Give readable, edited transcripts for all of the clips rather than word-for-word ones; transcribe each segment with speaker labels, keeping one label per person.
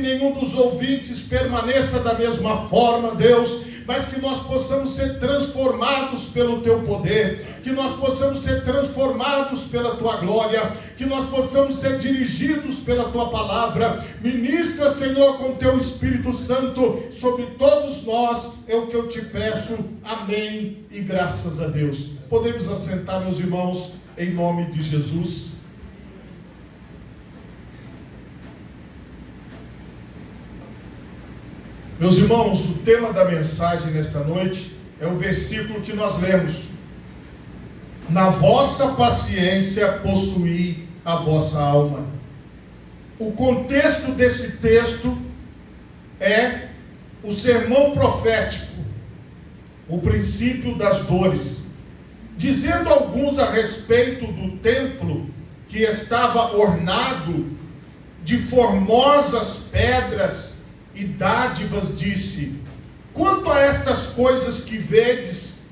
Speaker 1: nenhum dos ouvintes permaneça da mesma forma, Deus, mas que nós possamos ser transformados pelo Teu poder, que nós possamos ser transformados pela Tua glória, que nós possamos ser dirigidos pela Tua palavra. Ministra, Senhor, com Teu Espírito Santo sobre todos nós, é o que eu te peço. Amém e graças a Deus. Podemos assentar, meus irmãos, em nome de Jesus. Meus irmãos, o tema da mensagem nesta noite é o versículo que nós lemos: na vossa paciência possuí a vossa alma. O contexto desse texto é o sermão profético, o princípio das dores, dizendo alguns a respeito do templo que estava ornado de formosas pedras e dádivas, disse: quanto a estas coisas que vedes,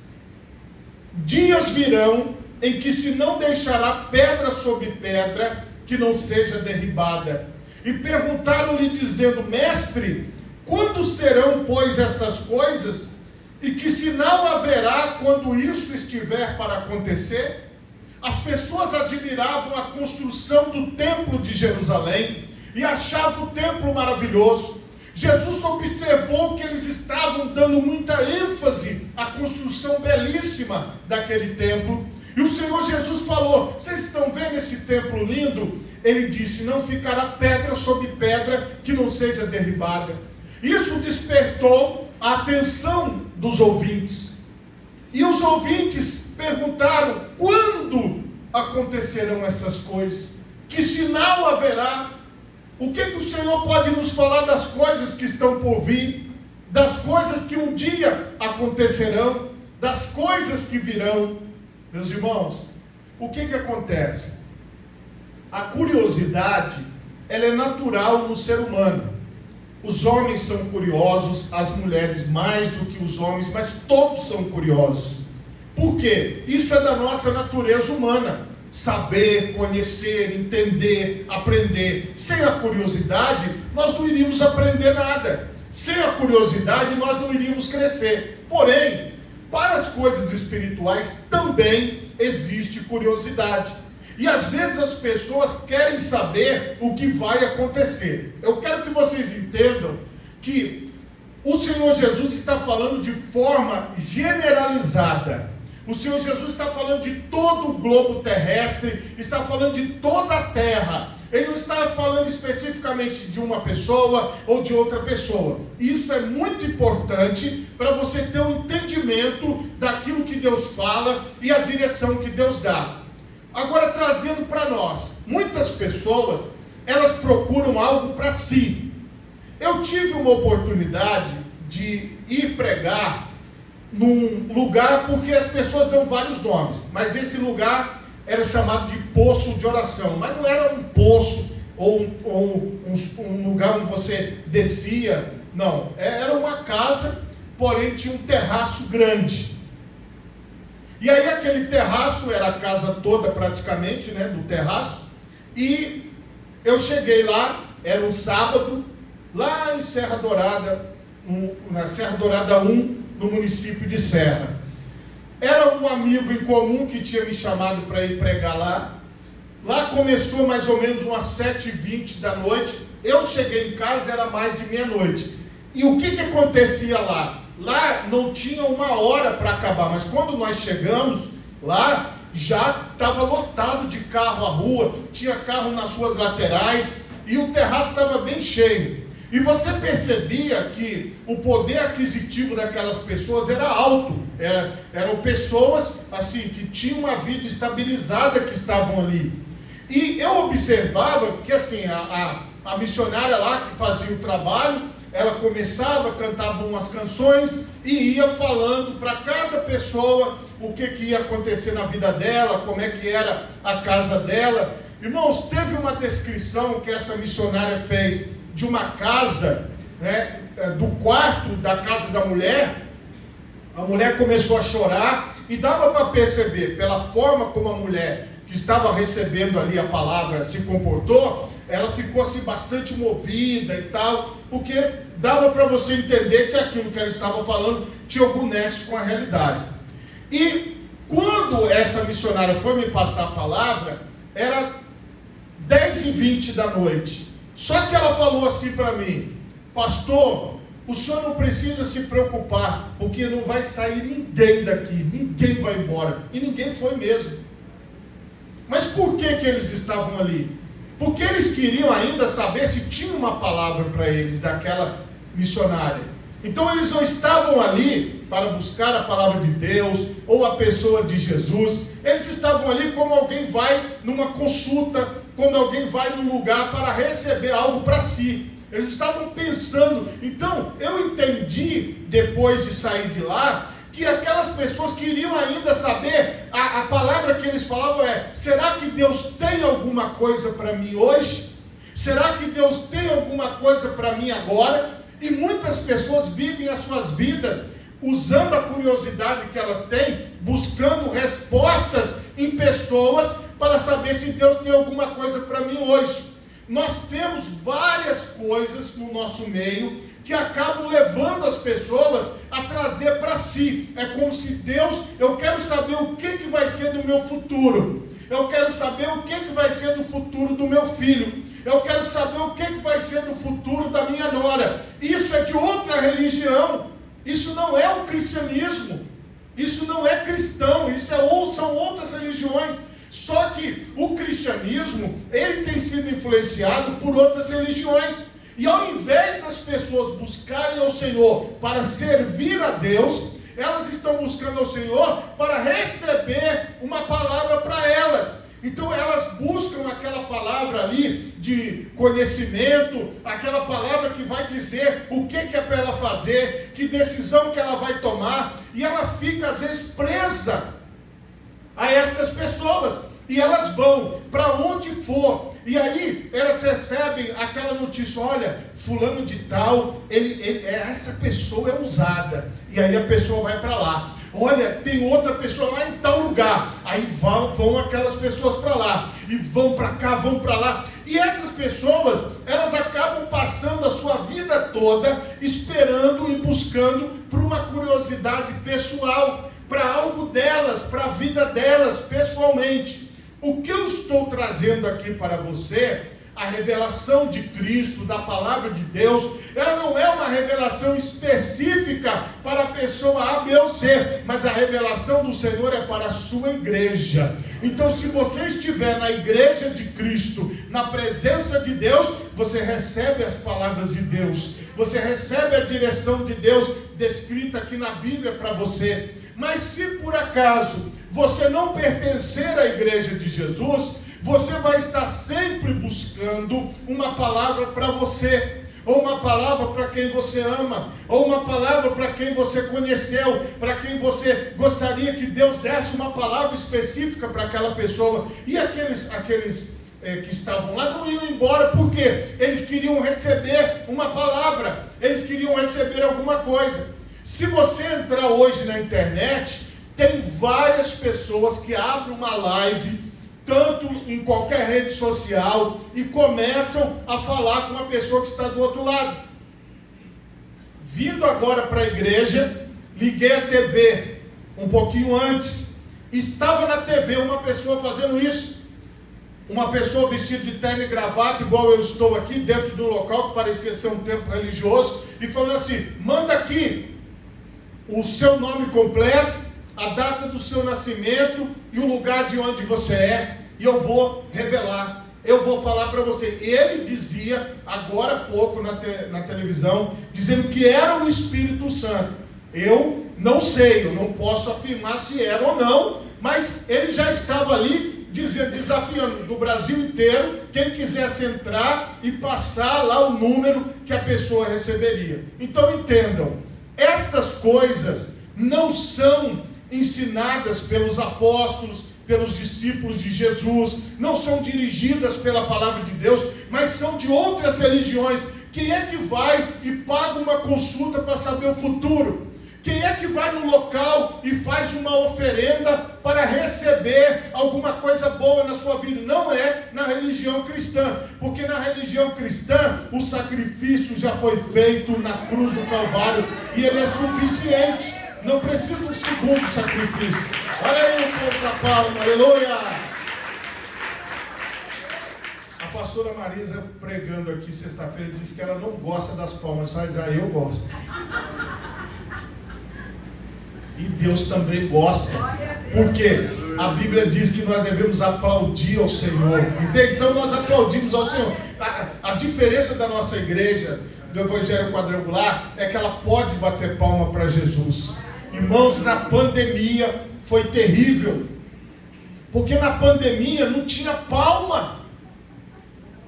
Speaker 1: dias virão em que se não deixará pedra sobre pedra que não seja derribada. E perguntaram-lhe dizendo: mestre, quando serão, pois, estas coisas? E que sinal haverá quando isso estiver para acontecer? As pessoas admiravam a construção do templo de Jerusalém e achavam o templo maravilhoso. Jesus observou que eles estavam dando muita ênfase à construção belíssima daquele templo. E o Senhor Jesus falou: vocês estão vendo esse templo lindo? Ele disse: não ficará pedra sobre pedra que não seja derribada. Isso despertou a atenção dos ouvintes. E os ouvintes perguntaram: quando acontecerão essas coisas? Que sinal haverá? O que o Senhor pode nos falar das coisas que estão por vir, das coisas que um dia acontecerão, das coisas que virão? Meus irmãos, o que acontece? A curiosidade, ela é natural no ser humano. Os homens são curiosos, as mulheres mais do que os homens, mas todos são curiosos. Por quê? Isso é da nossa natureza humana. Saber, conhecer, entender, aprender. Sem a curiosidade, nós não iríamos aprender nada. Sem a curiosidade, nós não iríamos crescer. Porém, para as coisas espirituais também existe curiosidade. E às vezes as pessoas querem saber o que vai acontecer. Eu quero que vocês entendam que o Senhor Jesus está falando de forma generalizada. O Senhor Jesus está falando de todo o globo terrestre, está falando de toda a terra. Ele não está falando especificamente de uma pessoa ou de outra pessoa. Isso é muito importante para você ter um entendimento daquilo que Deus fala e a direção que Deus dá. Agora, trazendo para nós, muitas pessoas, elas procuram algo para si. Eu tive uma oportunidade de ir pregar num lugar, porque as pessoas dão vários nomes, mas esse lugar era chamado de poço de oração, mas não era um poço ou um lugar onde você descia, não, era uma casa, porém tinha um terraço grande. E aí aquele terraço era a casa toda praticamente, né, do terraço. E eu cheguei lá, era um sábado, lá em Serra Dourada, na Serra Dourada 1, no município de Serra. Era um amigo em comum que tinha me chamado para ir pregar lá. Lá começou mais ou menos umas 7h20 da noite. Eu cheguei em casa, era mais de meia-noite. E o que acontecia lá? Lá não tinha uma hora para acabar, mas quando nós chegamos lá, já estava lotado de carro a rua, tinha carro nas suas laterais e o terraço estava bem cheio. E você percebia que o poder aquisitivo daquelas pessoas era alto. Eram pessoas assim, que tinham uma vida estabilizada, que estavam ali. E eu observava que assim, a missionária lá que fazia o trabalho, ela começava, cantava umas canções e ia falando para cada pessoa o que ia acontecer na vida dela, como é que era a casa dela. Irmãos, teve uma descrição que essa missionária fez de uma casa, né, do quarto da casa da mulher. A mulher começou a chorar e dava para perceber, pela forma como a mulher, que estava recebendo ali a palavra se comportou, ela ficou assim bastante movida e tal, porque dava para você entender que aquilo que ela estava falando tinha algum nexo com a realidade. E quando essa missionária foi me passar a palavra, era 10h20 da noite. Só que ela falou assim para mim: pastor, o senhor não precisa se preocupar, porque não vai sair ninguém daqui, ninguém vai embora. E ninguém foi mesmo. Mas por que eles estavam ali? Porque eles queriam ainda saber se tinha uma palavra para eles daquela missionária. Então eles não estavam ali para buscar a palavra de Deus ou a pessoa de Jesus. Eles estavam ali como alguém vai numa consulta, quando alguém vai num lugar para receber algo para si. Eles estavam pensando. Então eu entendi, depois de sair de lá, que aquelas pessoas queriam ainda saber, a palavra que eles falavam é: será que Deus tem alguma coisa para mim hoje? Será que Deus tem alguma coisa para mim agora? E muitas pessoas vivem as suas vidas usando a curiosidade que elas têm, buscando respostas em pessoas para saber se Deus tem alguma coisa para mim hoje. Nós temos várias coisas no nosso meio que acabam levando as pessoas a trazer para si. É como se Deus, eu quero saber o que vai ser do meu futuro. Eu quero saber o que vai ser do futuro do meu filho. Eu quero saber o que vai ser do futuro da minha nora. Isso é de outra religião. Isso não é o cristianismo. Isso não é cristão. São outras religiões. Só que o cristianismo, ele tem sido influenciado por outras religiões. E ao invés das pessoas buscarem ao Senhor para servir a Deus, elas estão buscando ao Senhor para receber uma palavra para elas. Então elas buscam aquela palavra ali de conhecimento, aquela palavra que vai dizer o que é para ela fazer, que decisão que ela vai tomar, e ela fica às vezes presa a estas pessoas, e elas vão para onde for, e aí elas recebem aquela notícia: olha, fulano de tal, essa pessoa é usada, e aí a pessoa vai para lá. Olha, tem outra pessoa lá em tal lugar, aí vão aquelas pessoas para lá, e vão para cá, vão para lá, e essas pessoas, elas acabam passando a sua vida toda esperando e buscando por uma curiosidade pessoal, para algo delas, para a vida delas pessoalmente. O que eu estou trazendo aqui para você, a revelação de Cristo, da palavra de Deus, ela não é uma revelação específica para a pessoa A, B ou C, mas a revelação do Senhor é para a sua igreja. Então, se você estiver na igreja de Cristo, na presença de Deus, você recebe as palavras de Deus, você recebe a direção de Deus descrita aqui na Bíblia para você. Mas se por acaso você não pertencer à igreja de Jesus, você vai estar sempre buscando uma palavra para você, ou uma palavra para quem você ama, ou uma palavra para quem você conheceu, para quem você gostaria que Deus desse uma palavra específica para aquela pessoa. E aqueles que estavam lá não iam embora, porque eles queriam receber uma palavra, eles queriam receber alguma coisa. Se você entrar hoje na internet, tem várias pessoas que abrem uma live, tanto em qualquer rede social, e começam a falar com uma pessoa que está do outro lado. Vindo agora para a igreja, liguei a TV um pouquinho antes, estava na TV uma pessoa fazendo isso, uma pessoa vestida de terno e gravata, igual eu estou aqui, dentro de um local que parecia ser um templo religioso, e falando assim: manda aqui o seu nome completo, a data do seu nascimento e o lugar de onde você é, e eu vou revelar, eu vou falar para você. Ele dizia, agora há pouco na televisão, dizendo que era o Espírito Santo. Eu não sei, eu não posso afirmar se era ou não, mas ele já estava ali desafiando do Brasil inteiro, quem quisesse entrar e passar lá o número que a pessoa receberia. Então entendam, estas coisas não são ensinadas pelos apóstolos, pelos discípulos de Jesus, não são dirigidas pela palavra de Deus, mas são de outras religiões. Quem é que vai e paga uma consulta para saber o futuro? Quem é que vai no local e faz uma oferenda para receber alguma coisa boa na sua vida? Não é na religião cristã, porque na religião cristã o sacrifício já foi feito na cruz do Calvário e ele é suficiente, não precisa de um segundo sacrifício. Olha aí o povo da palma, aleluia! A pastora Marisa pregando aqui sexta-feira disse que ela não gosta das palmas, mas aí eu gosto. E Deus também gosta, porque a Bíblia diz que nós devemos aplaudir ao Senhor. Então nós aplaudimos ao Senhor. A diferença da nossa igreja, do Evangelho Quadrangular, é que ela pode bater palma para Jesus. Irmãos, na pandemia foi terrível, porque na pandemia não tinha palma.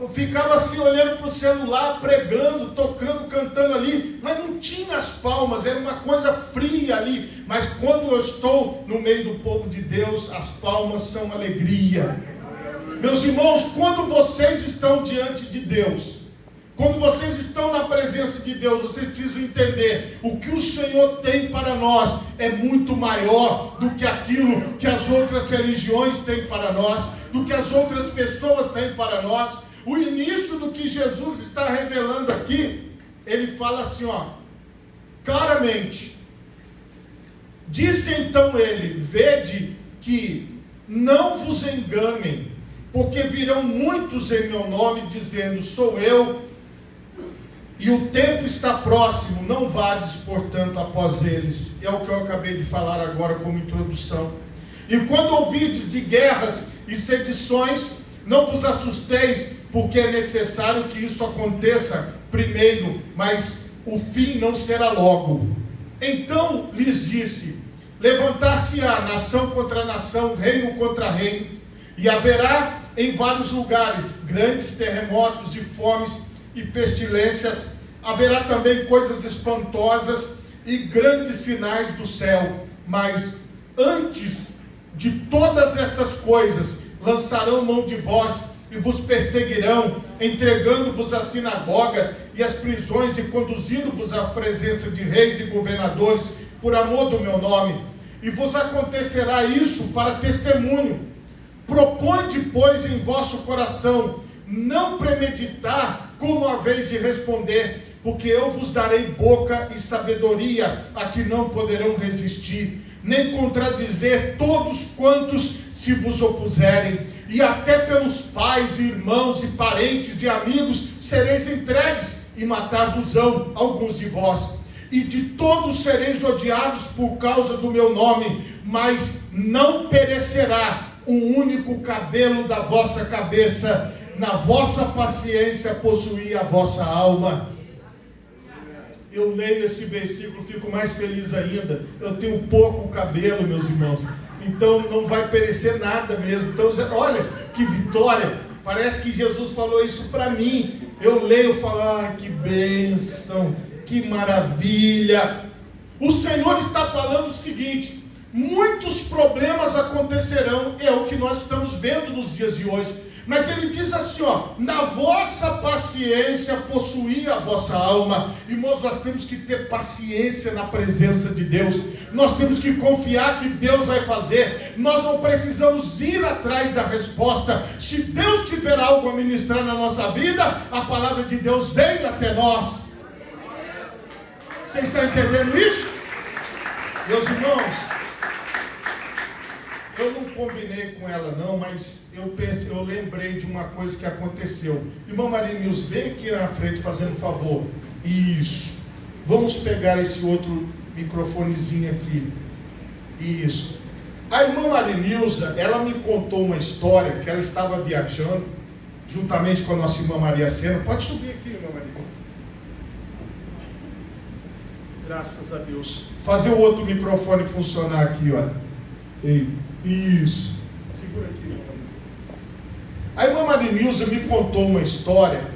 Speaker 1: Eu ficava assim olhando para o celular, pregando, tocando, cantando ali, mas não tinha as palmas, era uma coisa fria ali. Mas quando eu estou no meio do povo de Deus, as palmas são alegria. Meus irmãos, quando vocês estão diante de Deus, quando vocês estão na presença de Deus, vocês precisam entender: o que o Senhor tem para nós é muito maior do que aquilo que as outras religiões têm para nós, do que as outras pessoas têm para nós. O início do que Jesus está revelando aqui, ele fala assim, claramente: disse então ele, vede que não vos enganem, porque virão muitos em meu nome, dizendo, sou eu, e o tempo está próximo, não vades, portanto, após eles. É o que eu acabei de falar agora como introdução. E quando ouvides de guerras e sedições, não vos assusteis, porque é necessário que isso aconteça primeiro, mas o fim não será logo. Então lhes disse: levantar-se-á nação contra nação, reino contra reino, e haverá em vários lugares grandes terremotos e fomes e pestilências. Haverá também coisas espantosas e grandes sinais do céu. Mas antes de todas estas coisas, lançarão mão de vós e vos perseguirão, entregando-vos às sinagogas e às prisões e conduzindo-vos à presença de reis e governadores por amor do meu nome. E vos acontecerá isso para testemunho. Propõe, pois, em vosso coração não premeditar como haveis de responder, porque eu vos darei boca e sabedoria a que não poderão resistir, nem contradizer todos quantos se vos opuserem, e até pelos pais, irmãos e parentes e amigos sereis entregues, e matar-vos-ão alguns de vós, e de todos sereis odiados por causa do meu nome, mas não perecerá um único cabelo da vossa cabeça. Na vossa paciência possuí a vossa alma. Eu leio esse versículo, fico mais feliz ainda. Eu tenho pouco cabelo, meus irmãos, então não vai perecer nada mesmo. Então, olha que vitória. Parece que Jesus falou isso para mim. Eu leio e falo, que bênção, que maravilha. O Senhor está falando o seguinte: muitos problemas acontecerão, é o que nós estamos vendo nos dias de hoje. Mas ele diz assim, na vossa paciência possuí a vossa alma. Irmãos, nós temos que ter paciência na presença de Deus. Nós temos que confiar que Deus vai fazer. Nós não precisamos ir atrás da resposta. Se Deus tiver algo a ministrar na nossa vida, a palavra de Deus vem até nós. Você está entendendo isso? Meus irmãos, eu não combinei com ela não, mas eu lembrei de uma coisa que aconteceu. Irmã Marinils, vem aqui na frente fazendo um favor. Isso. Vamos pegar esse outro microfonezinho aqui. Isso. A irmã Marinilza, ela me contou uma história que ela estava viajando, juntamente com a nossa irmã Maria Sena. Pode subir aqui, irmã Marinilza. Graças a Deus. Fazer o outro microfone funcionar aqui, olha. Isso. Segura aqui, irmã. A irmã Marinilza me contou uma história,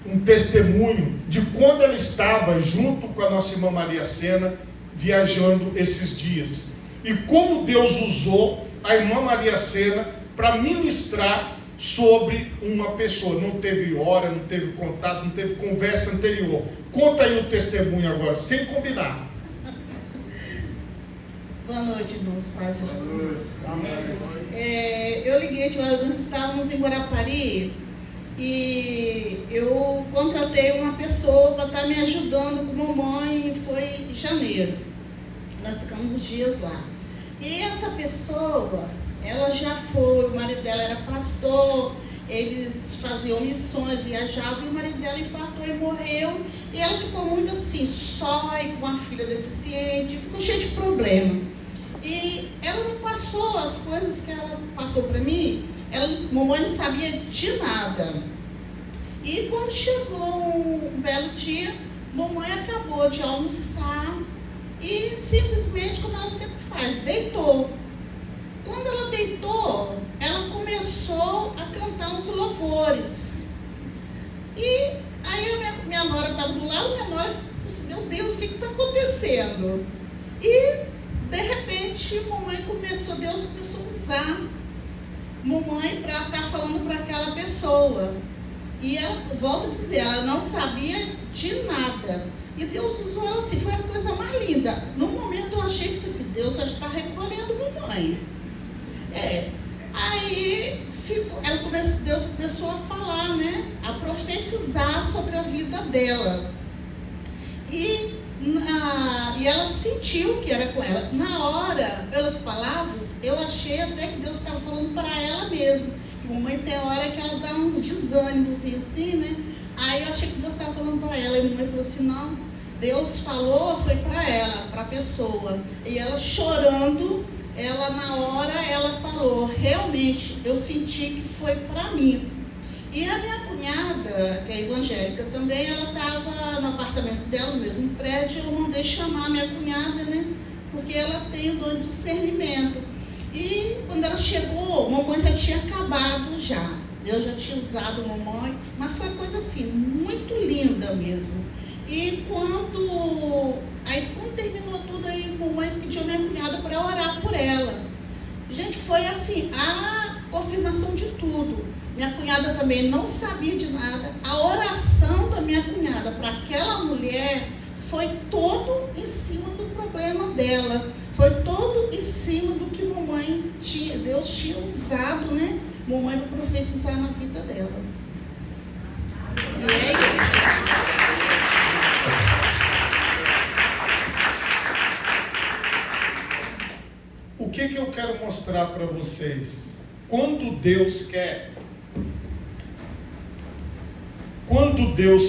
Speaker 1: um testemunho de quando ela estava junto com a nossa irmã Maria Sena, viajando esses dias. E como Deus usou a irmã Maria Sena para ministrar sobre uma pessoa. Não teve hora, não teve contato, não teve conversa anterior. Conta aí o testemunho agora, sem combinar.
Speaker 2: Boa noite, irmãos, paz seja conosco. Eu liguei, nós estávamos em Guarapari e eu contratei uma pessoa para estar me ajudando com a mamãe, foi em janeiro. Nós ficamos uns dias lá. E essa pessoa, ela já foi, o marido dela era pastor, eles faziam missões, viajavam, e o marido dela infartou e morreu. E ela ficou muito assim, só, e com uma filha deficiente, ficou cheia de problema. E ela não passou as coisas que ela passou para mim, mamãe não sabia de nada. E quando chegou um belo dia, mamãe acabou de almoçar e simplesmente, como ela sempre faz, deitou. Quando ela deitou, ela começou a cantar uns louvores. E aí a minha nora estava do lado, minha nora disse, meu Deus, o que está acontecendo? E de repente, Deus começou a usar mamãe para estar falando para aquela pessoa. E ela, volto a dizer, ela não sabia de nada. E Deus usou ela assim, foi a coisa mais linda. No momento eu achei que assim, Deus já está recolhendo mamãe. Aí Deus começou a falar, né? A profetizar sobre a vida dela. E ela sentiu que era com ela. Na hora, pelas palavras, eu achei até que Deus estava falando para ela mesma. Que mamãe tem hora que ela dá uns desânimos assim, né? Aí eu achei que Deus estava falando para ela. E a mamãe falou assim, não, Deus falou, foi para ela, para a pessoa. E ela chorando, na hora, ela falou, realmente, eu senti que foi para mim. E a minha cunhada, que é evangélica também, ela estava no apartamento dela, no mesmo prédio, eu mandei chamar a minha cunhada, né? Porque ela tem o dom de discernimento. E quando ela chegou, mamãe já tinha acabado já. Deus já tinha usado mamãe, mas foi coisa assim, muito linda mesmo. E quando terminou tudo aí, mamãe pediu a minha cunhada para orar por ela. Gente, foi assim, a confirmação de tudo. Minha cunhada também não sabia de nada. A oração da minha cunhada para aquela mulher foi todo em cima do problema dela. Foi todo em cima do que Deus tinha usado, né? Mamãe para profetizar na vida dela. E é isso.
Speaker 1: O que eu quero mostrar para vocês? Quando Deus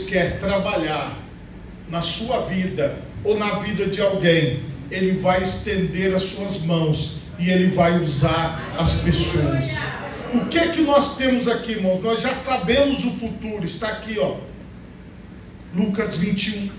Speaker 1: quer trabalhar na sua vida ou na vida de alguém, Ele vai estender as suas mãos e Ele vai usar as pessoas. O que nós temos aqui, irmãos? Nós já sabemos o futuro, está aqui, Lucas 21.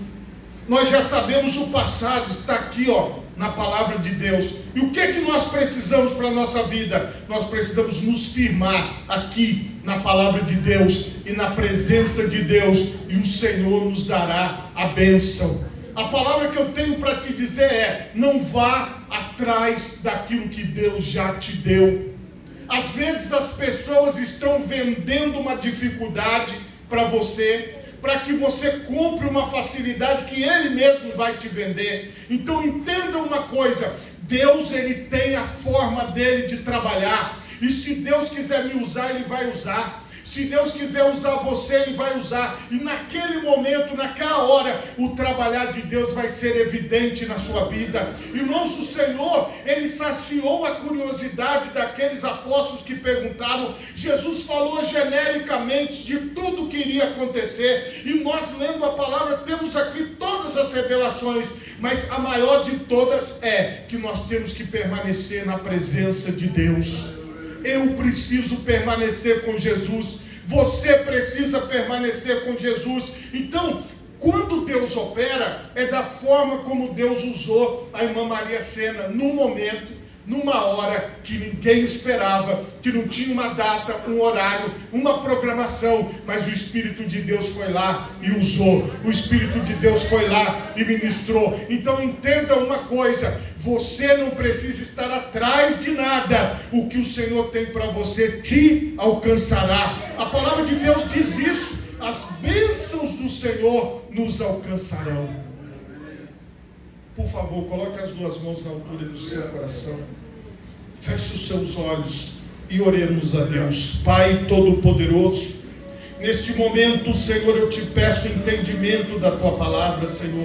Speaker 1: Nós já sabemos o passado, está aqui, na palavra de Deus. E o que nós precisamos para a nossa vida? Nós precisamos nos firmar aqui na palavra de Deus e na presença de Deus, e o Senhor nos dará a bênção. A palavra que eu tenho para te dizer não vá atrás daquilo que Deus já te deu. Às vezes as pessoas estão vendendo uma dificuldade para você, para que você compre uma facilidade que Ele mesmo vai te vender. Então entenda uma coisa, Deus, Ele tem a forma dele de trabalhar, e se Deus quiser me usar, Ele vai usar. Se Deus quiser usar você, Ele vai usar. E naquele momento, naquela hora, o trabalhar de Deus vai ser evidente na sua vida. Irmãos, o Senhor, Ele saciou a curiosidade daqueles apóstolos que perguntaram. Jesus falou genericamente de tudo que iria acontecer. E nós, lendo a palavra, temos aqui todas as revelações. Mas a maior de todas é que nós temos que permanecer na presença de Deus. Eu preciso permanecer com Jesus. Você precisa permanecer com Jesus. Então, quando Deus opera, é da forma como Deus usou a irmã Maria Sena, num momento, numa hora que ninguém esperava, que não tinha uma data, um horário, uma programação, mas o Espírito de Deus foi lá e usou. O Espírito de Deus foi lá e ministrou. Então entenda uma coisa, você não precisa estar atrás de nada. O que o Senhor tem para você te alcançará. A palavra de Deus diz isso. As bênçãos do Senhor nos alcançarão. Por favor, coloque as duas mãos na altura do seu coração. Feche os seus olhos e oremos a Deus. Pai Todo-Poderoso, neste momento, Senhor, eu te peço entendimento da Tua palavra, Senhor.